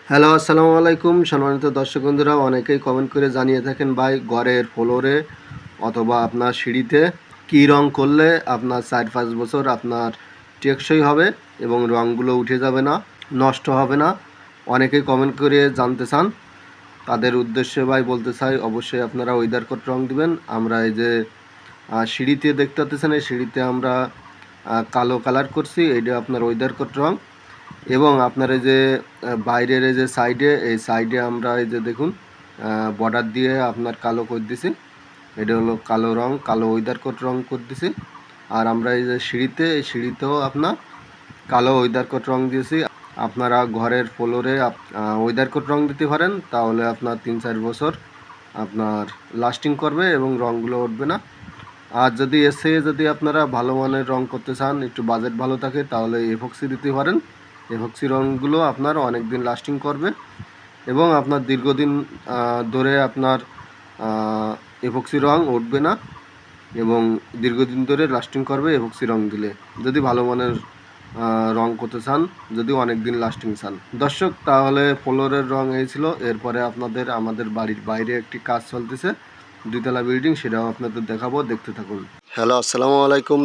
Hello, আসসালামু আলাইকুম সম্মানিত দর্শক বন্ধুরা। অনেকেই কমেন্ট করে জানিয়ে থাকেন ভাই ঘরের ফ্লোরে অথবা আপনার সিঁড়িতে কী রং করলে আপনার 4-5 বছর আপনার টেকসই হবে এবং রঙগুলো উঠে যাবে না, নষ্ট হবে না। অনেকেই কমেন্ট করে জানতে চান, তাদের উদ্দেশ্যে ভাই বলতে চাই অবশ্যই আপনারা ওয়েদার কোট রং দিবেন। আমরা এই যে সিঁড়িতে দেখতে পাচ্ছেন, এই সিঁড়িতে আমরা কালো কালার করছি, এইটা আপনার ওয়েদার কোট রং। এবং আপনার এই যে বাইরের এই যে সাইডে, এই সাইডে আমরা এই যে দেখুন বর্ডার দিয়ে আপনার কালো করে দিছি, এটা হলো কালো রং, কালো ওয়েদার কোট রং করে দিছি। আর আমরা এই যে সিঁড়িতে, এই সিঁড়িতেও আপনার কালো ওয়েদার কোট রং দিয়েছি। আপনারা ঘরের ফ্লোরে ওয়েদার কোট রং দিতে পারেন, তাহলে আপনার 3-4 বছর আপনার লাস্টিং করবে এবং রঙগুলো উঠবে না। আর যদি যদি আপনারা ভালো মানের রং করতে চান, একটু বাজেট ভালো থাকে, তাহলে এপক্সি দিতে পারেন। এপক্সি রঙগুলো আপনার অনেক দিন লাস্টিং করবে এবং আপনার দীর্ঘদিন ধরে আপনার এপক্সি রং উঠবে না এবং দীর্ঘদিন ধরে লাস্টিং করবে এপক্সি রং দিলে, যদি ভালো মানের রং করতে চান, যদি অনেক দিন লাস্টিং চান। দর্শক, তাহলে ফ্লোরের রং এই ছিল। এরপরে আপনাদের আমাদের বাড়ির বাইরে একটি কাজ চলতেছে, 2 তলা বিল্ডিং, সেটাও আপনাদের দেখাবো, দেখতে থাকুন। হ্যালো, আসসালামু আলাইকুম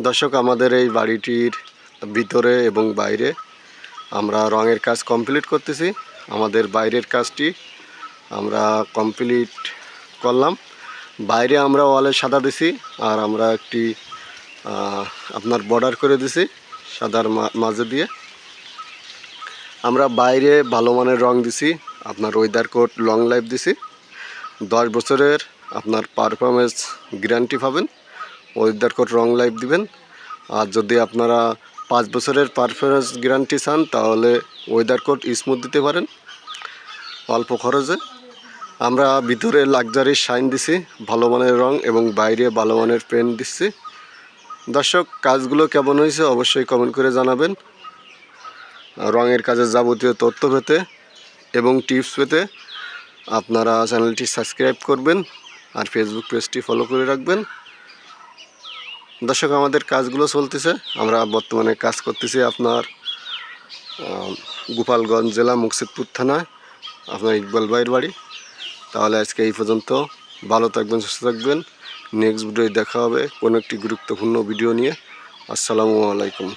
দর্শক, আমাদের এই বাড়িটির ভিতরে এবং বাইরে আমরা রঙের কাজ কমপ্লিট করতেছি। আমাদের বাইরের কাজটি আমরা কমপ্লিট করলাম। বাইরে আমরা ওয়ালে সাদা দিছি, আর আমরা একটি আপনার বর্ডার করে দিছি সাদার মাঝে দিয়ে। আমরা বাইরে ভালো মানের রং দিছি, আপনার ওয়েদার কোট লং লাইফ দিছি, 10 বছরের আপনার পারফরমেন্স গ্যারান্টি পাবেন। ওয়েদার কোট রং লাইফ দিবেন। আর যদি আপনারা 5 বছরের পারফরমেন্স গ্যারান্টি চান, তাহলে ওয়েদার কোট স্মুথ দিতে পারেন অল্প খরচে। আমরা ভিতরে লাক্সারি শাইন দিছি, ভালো মানের রং, এবং বাইরে ভালো মানের পেন্ট দিচ্ছি। দর্শক, কাজগুলো কেমন হয়েছে অবশ্যই কমেন্ট করে জানাবেন। রঙের কাজের যাবতীয় তথ্য পেতে এবং টিপস পেতে আপনারা চ্যানেলটি সাবস্ক্রাইব করবেন আর ফেসবুক পেজটি ফলো করে রাখবেন। দর্শক, আমাদের কাজগুলো চলতেছে। আমরা বর্তমানে কাজ করতেছি আপনার গোপালগঞ্জ জেলা মুকসিদপুর থানায়, আপনার ইকবাল ভাইয়ের বাড়ি। তাহলে আজকে এই পর্যন্ত। ভালো থাকবেন, সুস্থ থাকবেন। নেক্সট ভিডিওয় দেখা হবে কোনো একটি গুরুত্বপূর্ণ ভিডিও নিয়ে। আসসালামু আলাইকুম।